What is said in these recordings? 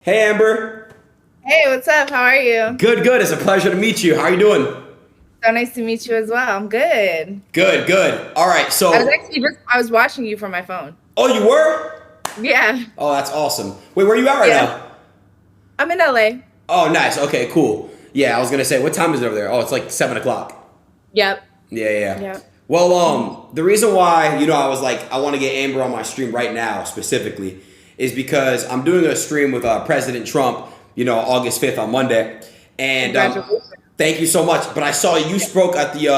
Hey Amber, Hey, what's up? How are you? good, good. It's a pleasure to meet you. How are you doing? So nice to meet you as well. I'm good. Good, good. All right. I was watching you from my phone. Oh, you were? Yeah. Oh, that's awesome. Wait, where are you at right Yeah. now? I'm in LA. Oh, nice. Okay, cool. Yeah, I was gonna say, what time is it over there? Oh, it's like 7 o'clock. Yep. Yeah, yeah. Yep. Well, Mhm. the reason why I was like, I want to get Amber on my stream right now specifically, is because I'm doing a stream with President Trump. August 5th on Monday, and Congratulations. thank you so much. But I saw you spoke at the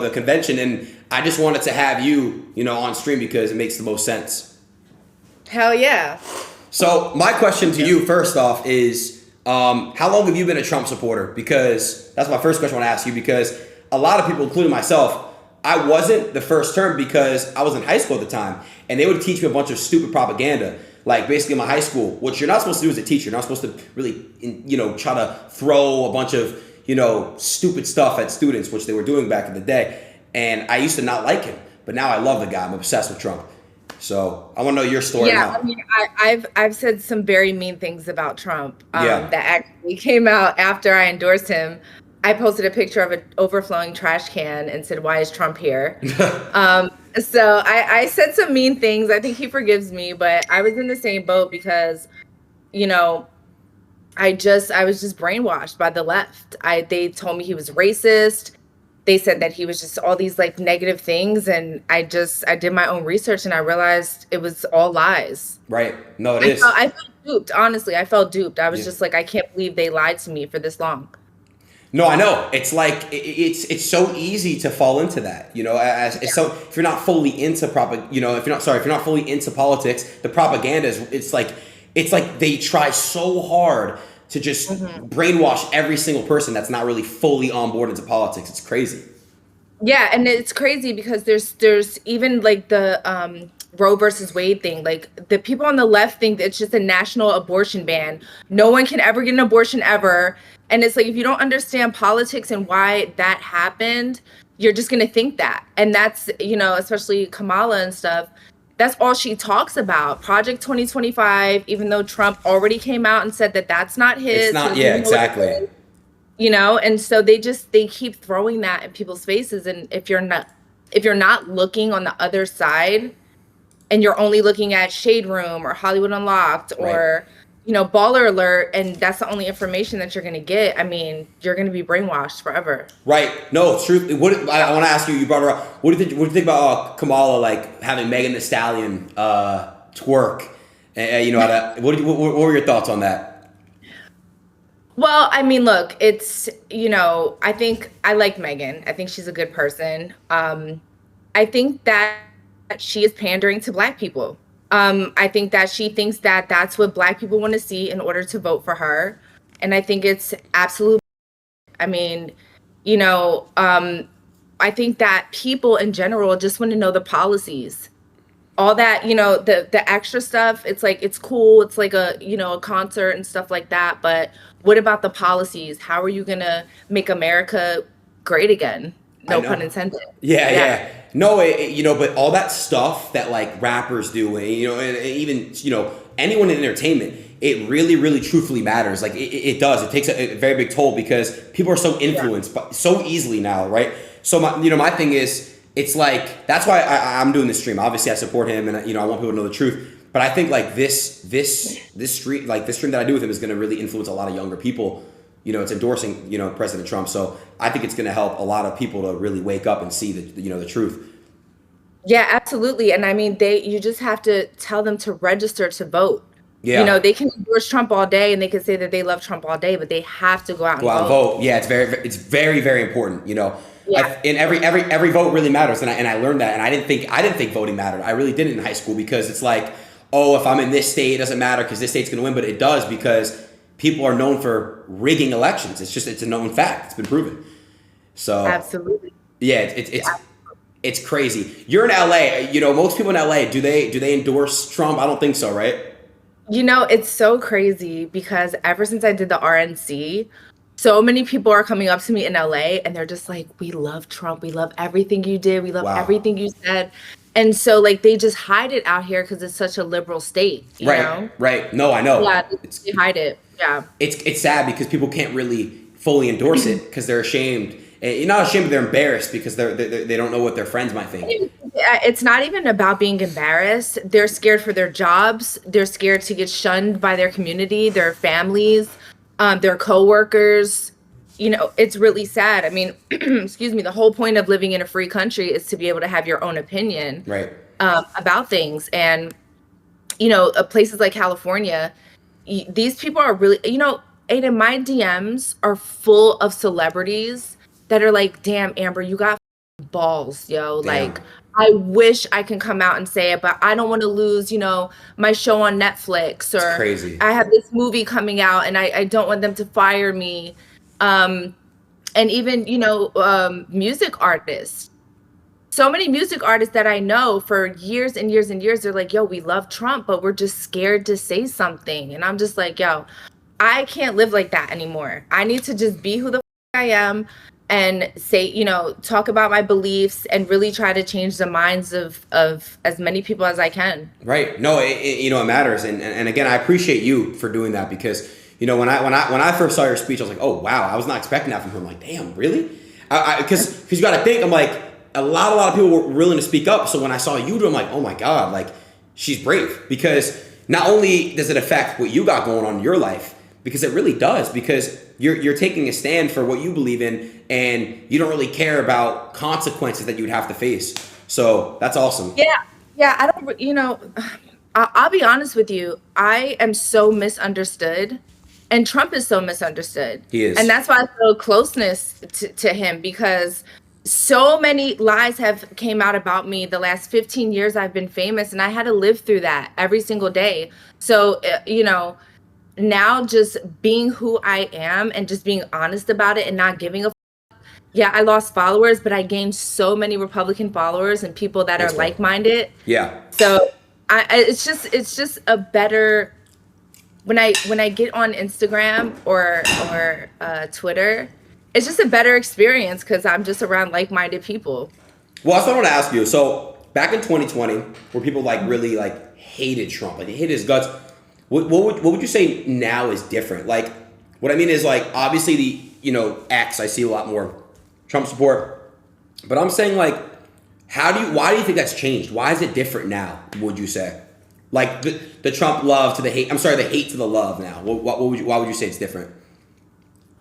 the convention, and I just wanted to have you on stream because it makes the most sense. Hell yeah. So my question to you first off is, how long have you been a Trump supporter? Because that's my first question I want to ask you. Because a lot of people, including myself, I wasn't the first term because I was in high school at the time, and they would teach me a bunch of stupid propaganda. Like basically in my high school, what you're not supposed to do as a teacher, you're not supposed to really, try to throw a bunch of, stupid stuff at students, which they were doing back in the day. And I used to not like him, but now I love the guy. I'm obsessed with Trump. So I want to know your story Yeah, now. I've said some very mean things about Trump Yeah. that actually came out after I endorsed him. I posted a picture of an overflowing trash can and said, "Why is Trump here?" So I said some mean things. I think he forgives me, but I was in the same boat because, you know, I was just brainwashed by the left. They told me he was racist. They said that he was just all these like negative things, and I did my own research and I realized it was all lies. Right. No, it is. I felt duped, honestly. I felt duped. I was Yeah. just like, I can't believe they lied to me for this long. No, I know. It's like it's so easy to fall into that. So if you're not fully into if you're not fully into politics, the propaganda is it's like they try so hard to just Mhm. brainwash every single person that's not really fully on board into politics. It's crazy. Yeah, and it's crazy because there's even like the Roe versus Wade thing. Like the people on the left think that it's just a national abortion ban. No one can ever get an abortion ever. And it's like if you don't understand politics and why that happened, you're just gonna think that. And that's, especially Kamala and stuff, that's all she talks about. Project 2025, even though Trump already came out and said that that's not It's his, he not. doesn't Yeah, even know what exactly. it is. And so they keep throwing that in people's faces, and if you're not looking on the other side and you're only looking at Shade Room or Hollywood Unlocked Right. or Baller Alert, and that's the only information that you're going to get, I mean, you're going to be brainwashed forever. Right. No, it's true. I want to ask you. You brought her up. What do you think about Kamala like having Megan Thee Stallion twerk? What were your thoughts on that? Well, I mean, look, I think I like Megan. I think she's a good person. I think that she is pandering to Black people. I think that she thinks that that's what Black people want to see in order to vote for her. And I think it's absolute. I mean, you know, um, I think that people in general just want to know the policies. All that, the extra stuff, it's like it's cool. It's like a concert and stuff like that. But what about the policies? How are you gonna make America great again? I No pun know. intended. Yeah, Yeah. yeah. No, but all that stuff that like rappers do, and even anyone in entertainment, it really, really, truthfully matters. Like it does. It takes a very big toll because people are so Yeah. influenced so easily now, right? So my thing is, it's like that's why I'm doing this stream. Obviously, I support him, and I want people to know the truth. But I think like this stream, like this stream that I do with him is going to really influence a lot of younger people. It's endorsing President Trump, so I think it's going to help a lot of people to really wake up and see the truth. Yeah, absolutely. And I mean, you just have to tell them to register to vote. Yeah, They can endorse Trump all day and they can say that they love Trump all day, but they have to go out go and out and vote. vote. Yeah, it's very very important. Yeah. And every vote really matters, and I learned that, and I didn't think voting mattered. I really didn't in high school because it's like, oh, if I'm in this state, it doesn't matter because this state's going to win, but it does because people are known for rigging elections. It's a known fact. It's been proven. So Absolutely. yeah, it's crazy. You're in LA. Most people in LA, do they endorse Trump? I don't think so, right? It's so crazy because ever since I did the RNC, so many people are coming up to me in LA and they're just like, "We love Trump. We love everything you did. We love Wow. everything you said." And so like they just hide it out here because it's such a liberal state, you Right, know? right. No, I know. Yeah, It's they hide it. Yeah. it's sad because people can't really fully endorse it because they're ashamed. And you're not ashamed, they're embarrassed because they don't know what their friends might think. It's not even about being embarrassed. They're scared for their jobs. They're scared to get shunned by their community, their families, their coworkers. You know, it's really sad. I mean, excuse me, the whole point of living in a free country is to be able to have your own opinion Right. about things. And, you know, places like California, these people are really, you know, Aiden, my DMs are full of celebrities that are like, damn, Amber, you got balls, yo. Damn. Like, I wish I can come out and say it, but I don't want to lose, you know, my show on Netflix, It's or crazy. I have this movie coming out and I don't want them to fire me. Um, and even, you know, music artists. So many music artists that I know for years and years and years, they're like, yo, we love Trump, but we're just scared to say something. And I'm just like, yo, I can't live like that anymore. I need to just be who the I am and say, you know, talk about my beliefs and really try to change the minds of as many people as I can. Right. No, you know, it matters. And again, I appreciate you for doing that because, you know, when I first saw your speech, I was like, oh, wow, I was not expecting that from her. I'm like, damn, really? Because you got to think, I'm like, a lot of people were willing to speak up. So when I saw you do, I'm like, oh my God, like she's brave because not only does it affect what you got going on in your life, because it really does, because you're taking a stand for what you believe in and you don't really care about consequences that you would have to face. So that's awesome. Yeah. Yeah. I don't, you know, I'll be honest with you. I am so misunderstood, and Trump is so misunderstood. He is. And that's why I feel closeness to him, because so many lies have came out about me the last 15 years I've been famous, and I had to live through that every single day. So, you know, now just being who I am and just being honest about it and not giving a yeah, I lost followers, but I gained so many Republican followers and people that are That's right. like-minded. Yeah. So it's just a better when I get on Instagram or Twitter, it's just a better experience because I'm just around like-minded people. Well, that's what I want to ask you. So back in 2020, where people like really like hated Trump, like they hated his guts, what would you say now is different? Like, what I mean is like obviously the X, I see a lot more Trump support, but I'm saying like, why do you think that's changed? Why is it different now? Would you say, like the Trump love to the hate? I'm sorry, the hate to the love now. Why would you say it's different?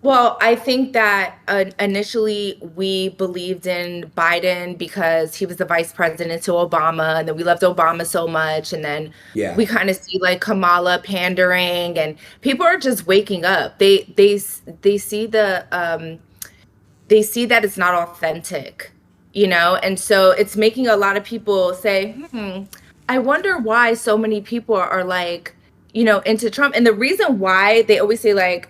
Well, I think that initially we believed in Biden because he was the vice president to Obama, and then we loved Obama so much, and then Yeah. we kind of see like Kamala pandering, and people are just waking up. They see they see that it's not authentic, you know, and so it's making a lot of people say, I wonder why so many people are like, you know, into Trump. And the reason why they always say like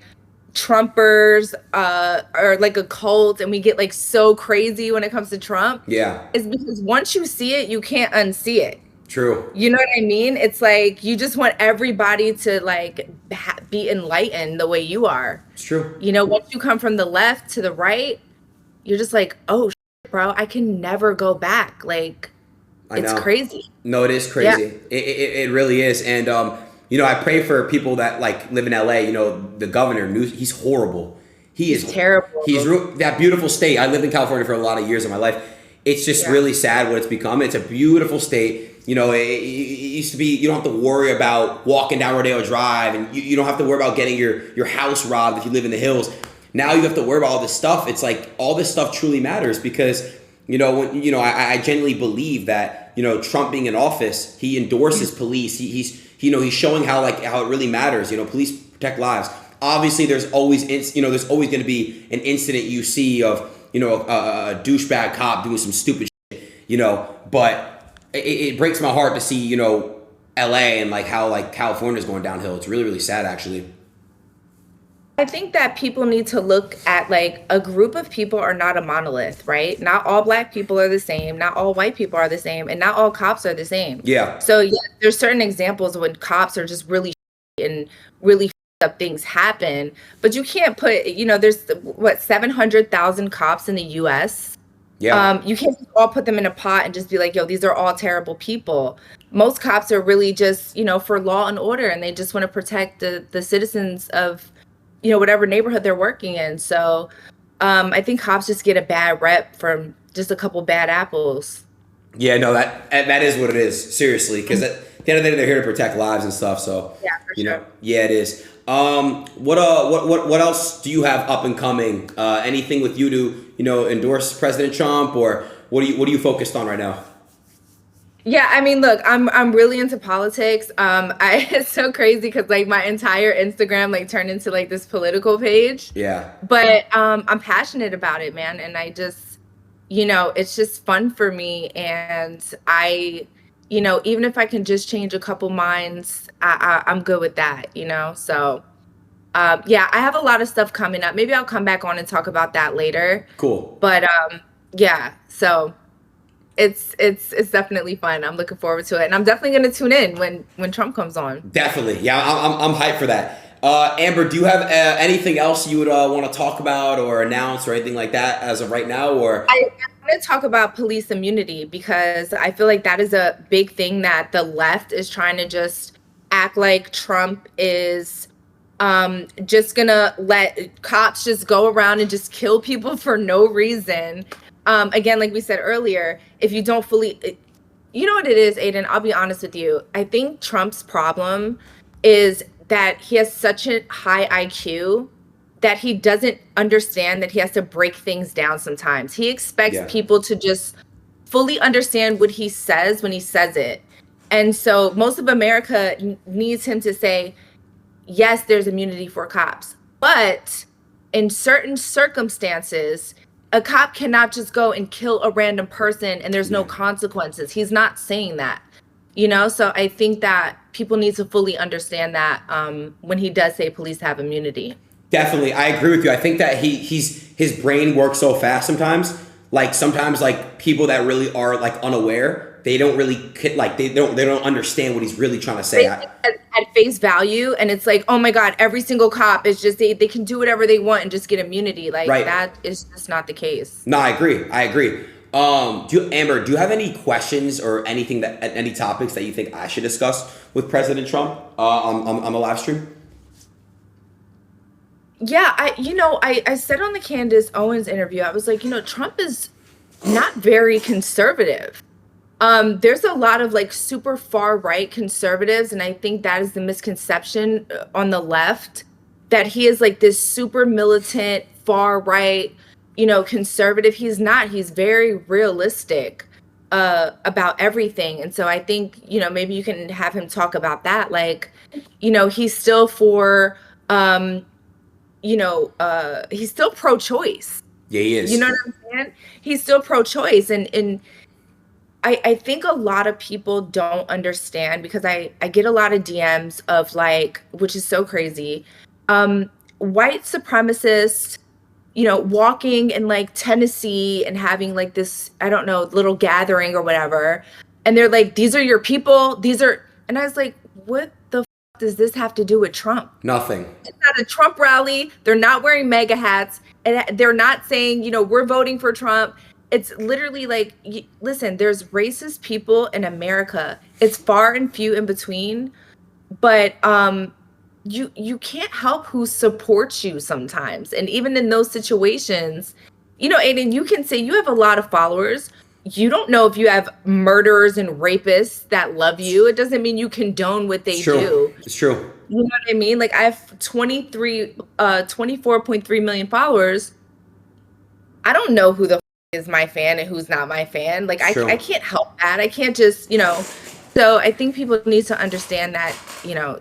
Trumpers are like a cult and we get like so crazy when it comes to Trump Yeah. is because once you see it, you can't unsee it. True. You know what I mean? It's like you just want everybody to like be enlightened the way you are. It's true. You know, once you come from the left to the right, you're just like, oh, bro, I can never go back. Like, I it's know. crazy. No, it is Yeah. crazy. It really is. And I pray for people that like live in LA. You know, the governor, he's horrible. He is terrible. That beautiful state. I lived in California for a lot of years of my life. It's just really sad what it's become. It's a beautiful state. You know, it used to be, you don't have to worry about walking down Rodeo Drive, and you don't have to worry about getting your house robbed if you live in the hills. Now you have to worry about all this stuff. It's like all this stuff truly matters because, I genuinely believe that, Trump being in office, he endorses police. He's showing how it really matters. Police protect lives. Obviously, there's always there's always going to be an incident you see of a douchebag cop doing some stupid shit. But it breaks my heart to see LA and how California's going downhill. It's really, really sad actually. I think that people need to look at like a group of people are not a monolith, right? Not all black people are the same, not all white people are the same, and not all cops are the same. Yeah. So yeah, there's certain examples when cops are just really and really up things happen, but you can't put, there's 700,000 cops in the US. Yeah. You can't just all put them in a pot and just be like, yo, these are all terrible people. Most cops are really just, for law and order, and they just want to protect the citizens of, whatever neighborhood they're working in. So I think cops just get a bad rep from just a couple bad apples. Yeah, no, that is what it is. Seriously, because at the end of the day, they're here to protect lives and stuff. So, Yeah, for sure. yeah, it is. What else do you have up and coming? Anything with you to endorse President Trump, or what are you focused on right now? Yeah, I mean, look, I'm really into politics. It's so crazy because like my entire Instagram like turned into like this political page. Yeah, But I'm passionate about it, man, and I just, it's just fun for me, and even if I can just change a couple minds, I'm good with that. So, yeah, I have a lot of stuff coming up. Maybe I'll come back on and talk about that later. cool. But yeah, so it's definitely fun. I'm looking forward to it, and I'm definitely gonna tune in when Trump comes on. Definitely, yeah, I'm hyped for that. Amber, do you have anything else you would want to talk about or announce or anything like that as of right now? Or I want to talk about police immunity because I feel like that is a big thing that the left is trying to just act like Trump is just gonna let cops just go around and just kill people for no reason. Again, like we said earlier, if you don't fully, you know what it is, Adin, I'll be honest with you. I think Trump's problem is that he has such a high IQ that he doesn't understand that he has to break things down sometimes. He expects yeah, people to just fully understand what he says when he says it. And so most of America needs him to say, yes, there's immunity for cops. But in certain circumstances, a cop cannot just go and kill a random person and there's no yeah. consequences. He's not saying that. So I think that people need to fully understand that when he does say police have immunity. Definitely, I agree with you. I think that his brain works so fast sometimes. Like sometimes, like people that really are like unaware, they don't really they don't understand what he's really trying to say. At face value, and it's like, oh my god, every single cop is just they can do whatever they want and just get immunity. Like Right. that is just not the case. No, I agree. I agree. Amber, do you have any questions or any topics that you think I should discuss with President Trump on the live stream? Yeah, I said on the Candace Owens interview, I was like, Trump is not very conservative. There's a lot of like super far right conservatives, and I think that is the misconception on the left that he is like this super militant far right, conservative. He's not. He's very realistic about everything, and so I think maybe you can have him talk about that. Like, he's still for he's still pro-choice. Yeah, he You know is. what I'm saying? He's still pro-choice, and I think a lot of people don't understand because I get a lot of DMs of like, which is so crazy, white supremacists, walking in like Tennessee and having like this, I don't know, little gathering or whatever. And they're like, these are your people. And I was like, what the does this have to do with Trump? Nothing. It's not a Trump rally. They're not wearing MAGA hats. And they're not saying, we're voting for Trump. It's literally like, listen, there's racist people in America. It's far and few in between. But you can't help who supports you sometimes. And even in those situations, Aiden, you can say you have a lot of followers. You don't know if you have murderers and rapists that love you. It doesn't mean you condone what they It's true. do. It's true. You know what I mean? Like I have 24.3 million followers. I don't know who the is my fan and who's not my fan. Like It's true. I can't help that. I can't just, So I think people need to understand that,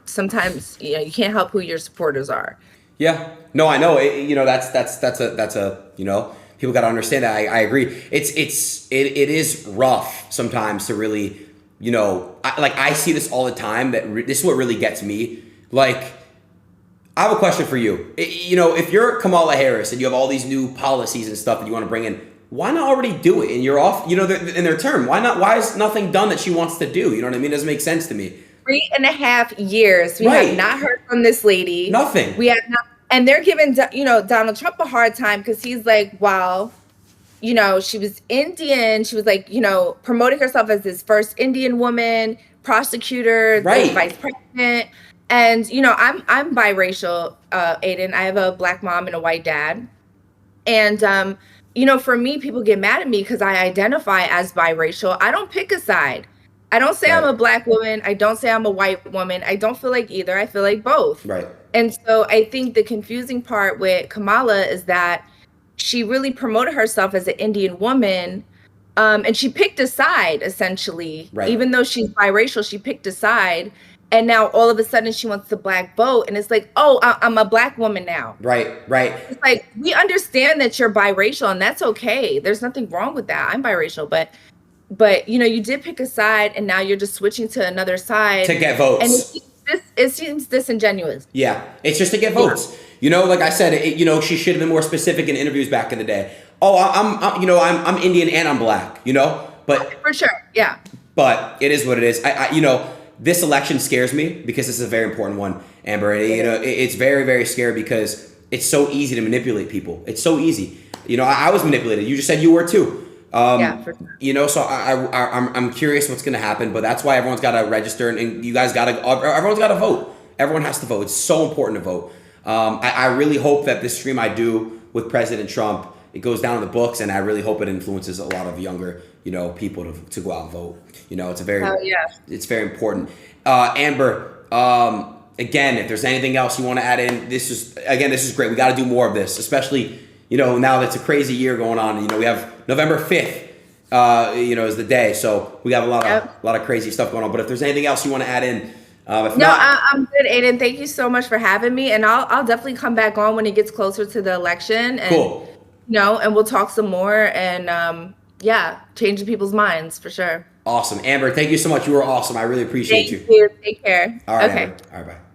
sometimes, you can't help who your supporters are. Yeah. No, I know. That's a people got to understand that. I agree. It is rough sometimes to really I see this all the time. This is what really gets me. Like, I have a question for you. If you're Kamala Harris and you have all these new policies and stuff that you want to bring in, why not already do it? And you're off, in their term. Why not? Why is nothing done that she wants to do? You know what I mean? It doesn't make sense to me. 3.5 years. We Right. have not heard from this lady. Nothing. We have not, and they're giving, Donald Trump a hard time because he's like, well, you know, she was Indian. She was like, you know, promoting herself as this first Indian woman prosecutor, the Right. vice president. And you know, I'm biracial, Adin. I have a black mom and a white dad. And you know, for me, people get mad at me because I identify as biracial. I don't pick a side. I don't say I'm Right. a black woman. I don't say I'm a white woman. I don't feel like either. I feel like both. Right. And so I think the confusing part with Kamala is that she really promoted herself as an Indian woman. And she picked a side, essentially. Right. Even though she's biracial, she picked a side. And now all of a sudden she wants the black vote. And it's like, oh, I'm a black woman now. Right. Right. It's like, we understand that you're biracial, and that's okay. There's nothing wrong with that. I'm biracial, but you know, you did pick a side, and now you're just switching to another side To get votes. And it seems disingenuous. Yeah, it's just to get votes. You know, like I said, you know, she should have been more specific in interviews back in the day. Oh, I'm Indian and I'm black. You know, but For sure, yeah. But it is what it is. You know, this election scares me because this is a very important one, Amber. You know, it's very, very scary because it's so easy to manipulate people. It's so easy. You know, I was manipulated. You just said you were too. Yeah, for sure. You know, so I'm curious what's going to happen, but that's why everyone's got to register and you guys got to, everyone's got to vote. Everyone has to vote. It's so important to vote. I really hope that this stream I do with President Trump, it goes down in the books, and I really hope it influences a lot of younger, you know, people to go out and vote. You know, it's it's very important. Amber, again, if there's anything else you want to add in, this is great. We got to do more of this, especially, you know, now that it's a crazy year going on. You know, we have November 5th, you know, is the day. So we got a lot of crazy stuff going on. But if there's anything else you want to add in, I'm good, Adin. Thank you so much for having me, and I'll definitely come back on when it gets closer to the election. And, cool. You know, and we'll talk some more, and yeah, changing people's minds for sure. Awesome, Amber. Thank you so much. You were awesome. I really appreciate you. Thank you. Take care. All right, okay. Amber. All right, bye.